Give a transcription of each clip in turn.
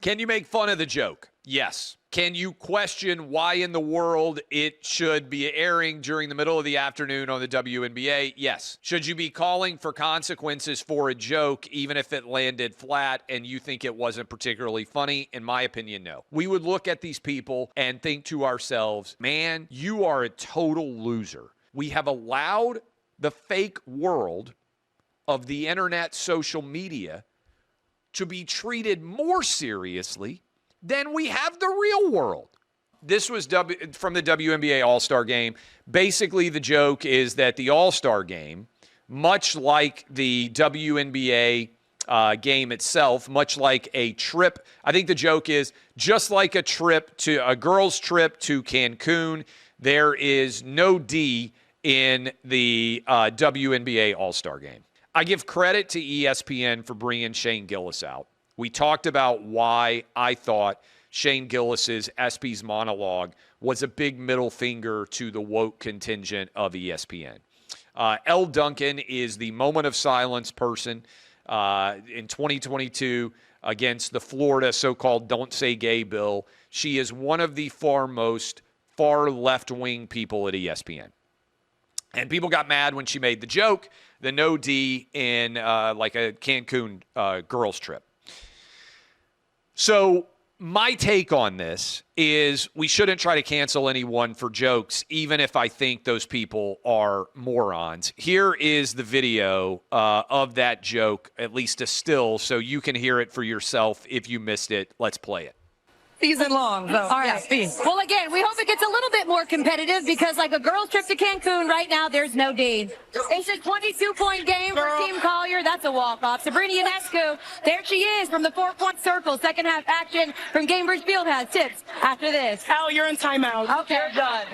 Can you make fun of the joke? Yes. Can you question why in the world it should be airing during the middle of the afternoon on the WNBA? Yes. Should you be calling for consequences for a joke even if it landed flat and you think it wasn't particularly funny? In my opinion, no. We would look at these people and think to ourselves, man, you are a total loser. We have allowed the fake world of the internet, social media, to be treated more seriously than we have the real world. This was from the WNBA All-Star Game. Basically, the joke is that the All-Star Game, much like the WNBA game itself, much like a trip, I think the joke is just like a girl's trip to Cancun, there is no D in the WNBA All-Star Game. I give credit to ESPN for bringing Shane Gillis out. We talked about why I thought Shane Gillis's espys monologue was a big middle finger to the woke contingent of ESPN. Elle Duncan is the moment of silence person in 2022 against the Florida so-called Don't Say Gay bill. She is one of the far left-wing people at ESPN. And people got mad when she made the joke, the no D in like a Cancun girls trip. So my take on this is we shouldn't try to cancel anyone for jokes, even if I think those people are morons. Here is the video of that joke, at least a still, so you can hear it for yourself if you missed it. Let's play it. Season long, though. All right. Yeah. Well, again, we hope it gets a little bit more competitive because, like a girls' trip to Cancun, right now there's no D. It's a 22-point game for Team Collier. That's a walk-off. Sabrina Ionescu, there she is from the 4-point circle. Second half action from Gainbridge Fieldhouse. Tips after this. Al, you're in timeout. Okay. You're done.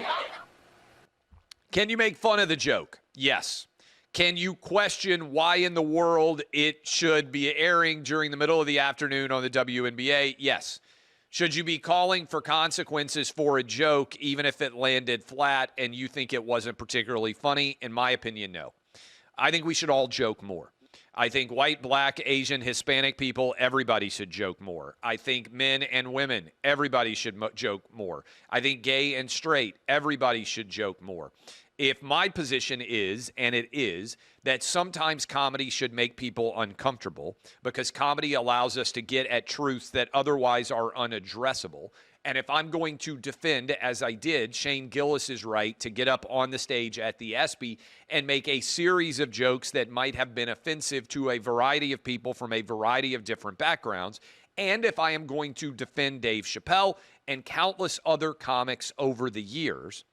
Can you make fun of the joke? Yes. Can you question why in the world it should be airing during the middle of the afternoon on the WNBA? Yes. Should you be calling for consequences for a joke, even if it landed flat and you think it wasn't particularly funny? In my opinion, no. I think we should all joke more. I think white, black, Asian, Hispanic people, everybody should joke more. I think men and women, everybody should joke more. I think gay and straight, everybody should joke more. If my position is, and it is, that sometimes comedy should make people uncomfortable because comedy allows us to get at truths that otherwise are unaddressable. And if I'm going to defend, as I did, Shane Gillis's right to get up on the stage at the ESPY and make a series of jokes that might have been offensive to a variety of people from a variety of different backgrounds, and if I am going to defend Dave Chappelle and countless other comics over the years,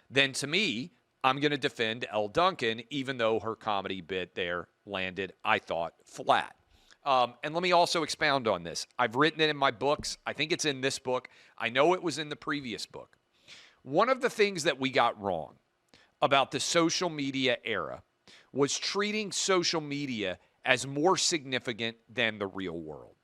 then to me, I'm going to defend Elle Duncan, even though her comedy bit there landed, I thought, flat. And let me also expound on this. I've written it in my books. I think it's in this book. I know it was in the previous book. One of the things that we got wrong about the social media era was treating social media as more significant than the real world.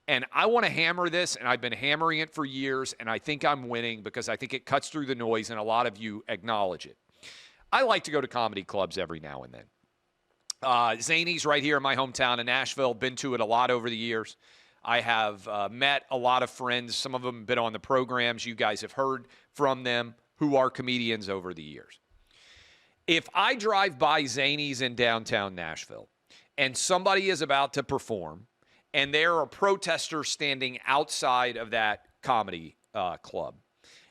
And I want to hammer this, and I've been hammering it for years, and I think I'm winning because I think it cuts through the noise, and a lot of you acknowledge it. I like to go to comedy clubs every now and then. Zany's right here in my hometown in Nashville. Been to it a lot over the years. I have met a lot of friends. Some of them have been on the programs. You guys have heard from them who are comedians over the years. If I drive by Zany's in downtown Nashville and somebody is about to perform and there are protesters standing outside of that comedy club,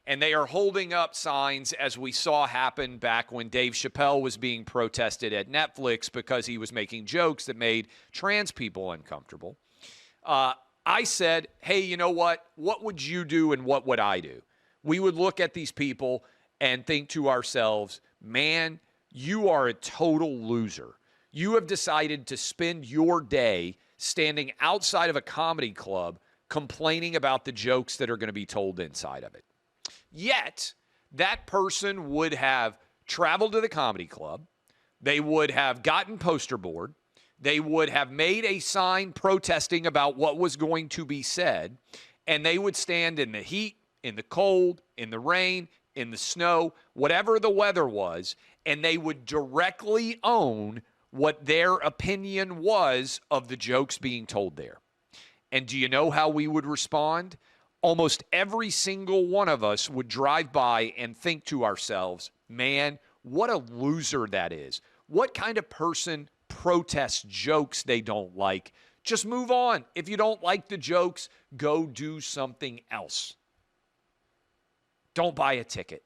and they are holding up signs, as we saw happen back when Dave Chappelle was being protested at Netflix because he was making jokes that made trans people uncomfortable. I said, hey, you know what? What would you do and what would I do? We would look at these people and think to ourselves, man, you are a total loser. You have decided to spend your day standing outside of a comedy club complaining about the jokes that are going to be told inside of it. Yet, that person would have traveled to the comedy club. They would have gotten poster board. They would have made a sign protesting about what was going to be said. And they would stand in the heat, in the cold, in the rain, in the snow, whatever the weather was, and they would directly own what their opinion was of the jokes being told there. And do you know how we would respond? Almost every single one of us would drive by and think to ourselves, man, what a loser that is. What kind of person protests jokes they don't like? Just move on. If you don't like the jokes, go do something else. Don't buy a ticket.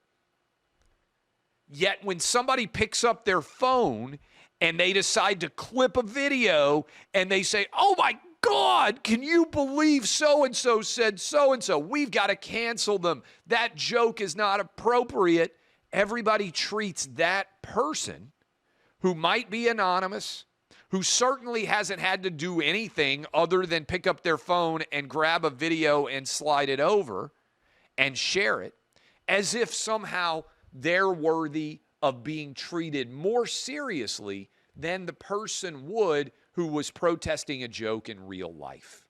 Yet when somebody picks up their phone and they decide to clip a video and they say, oh my God, can you believe so-and-so said so-and-so? We've got to cancel them. That joke is not appropriate. Everybody treats that person who might be anonymous, who certainly hasn't had to do anything other than pick up their phone and grab a video and slide it over and share it, as if somehow they're worthy of being treated more seriously than the person would who was protesting a joke in real life.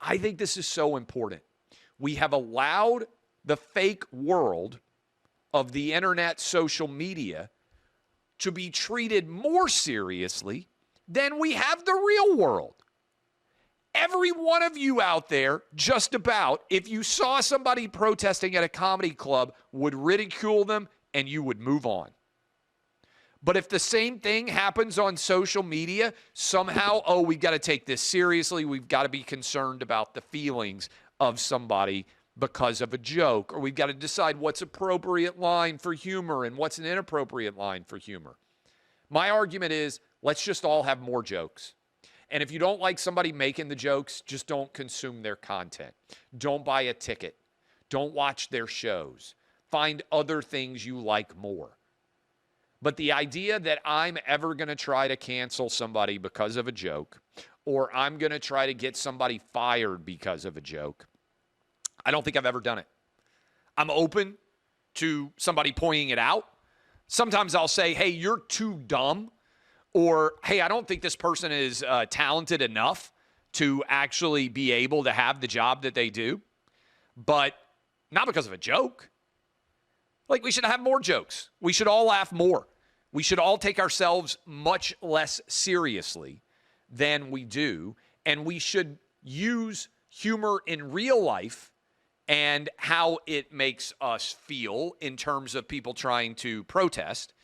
I think this is so important. We have allowed the fake world of the internet, social media, to be treated more seriously than we have the real world. Every one of you out there, just about, if you saw somebody protesting at a comedy club, would ridicule them and you would move on. But if the same thing happens on social media, somehow, oh, we've got to take this seriously. We've got to be concerned about the feelings of somebody because of a joke, or we've got to decide what's appropriate line for humor and what's an inappropriate line for humor. My argument is, let's just all have more jokes. And if you don't like somebody making the jokes, just don't consume their content. Don't buy a ticket. Don't watch their shows. Find other things you like more. But the idea that I'm ever going to try to cancel somebody because of a joke, or I'm going to try to get somebody fired because of a joke, I don't think I've ever done it. I'm open to somebody pointing it out. Sometimes I'll say, hey, you're too dumb. Or, hey, I don't think this person is talented enough to actually be able to have the job that they do. But not because of a joke. Like, we should have more jokes. We should all laugh more. We should all take ourselves much less seriously than we do. And we should use humor in real life and how it makes us feel in terms of people trying to protest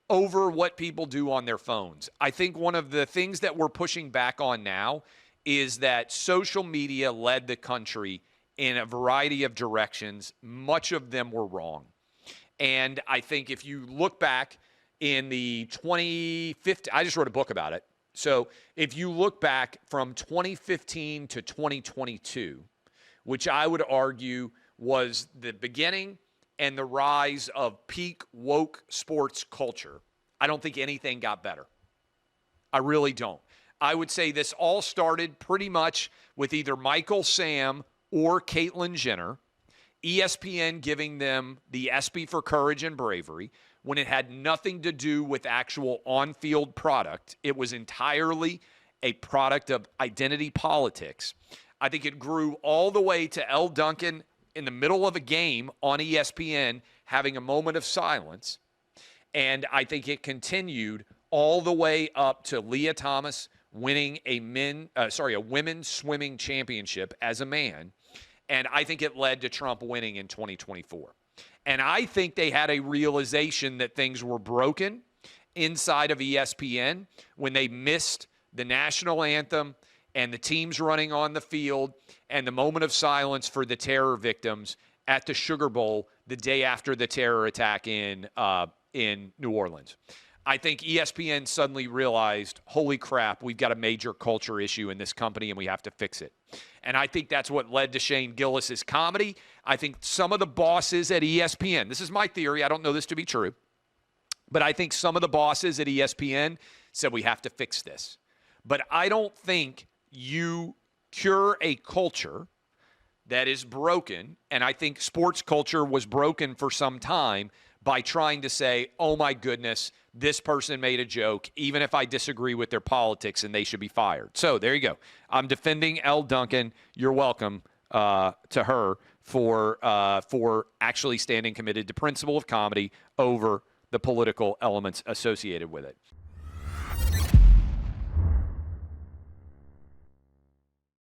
over what people do on their phones. I think one of the things that we're pushing back on now is that social media led the country in a variety of directions. Much of them were wrong. And I think if you look back in the 2015, I just wrote a book about it. So if you look back from 2015 to 2022, which I would argue was the beginning and the rise of peak woke sports culture, I don't think anything got better. I really don't. I would say this all started pretty much with either Michael Sam or Caitlyn Jenner, ESPN giving them the ESPY for courage and bravery, when it had nothing to do with actual on-field product. It was entirely a product of identity politics. I think it grew all the way to Elle Duncan in the middle of a game on ESPN having a moment of silence. And I think it continued all the way up to Leah Thomas winning a women's swimming championship as a man. And I think it led to Trump winning in 2024. And I think they had a realization that things were broken inside of ESPN when they missed the national anthem and the teams running on the field and the moment of silence for the terror victims at the Sugar Bowl the day after the terror attack in New Orleans. I think ESPN suddenly realized, holy crap, we've got a major culture issue in this company and we have to fix it. And I think that's what led to Shane Gillis's comedy. I think some of the bosses at ESPN, this is my theory, I don't know this to be true, but I think some of the bosses at ESPN said we have to fix this. But I don't think you cure a culture that is broken, and I think sports culture was broken for some time, by trying to say, oh my goodness, this person made a joke, even if I disagree with their politics and they should be fired. So there you go. I'm defending Elle Duncan. You're welcome to her for actually standing committed to principle of comedy over the political elements associated with it.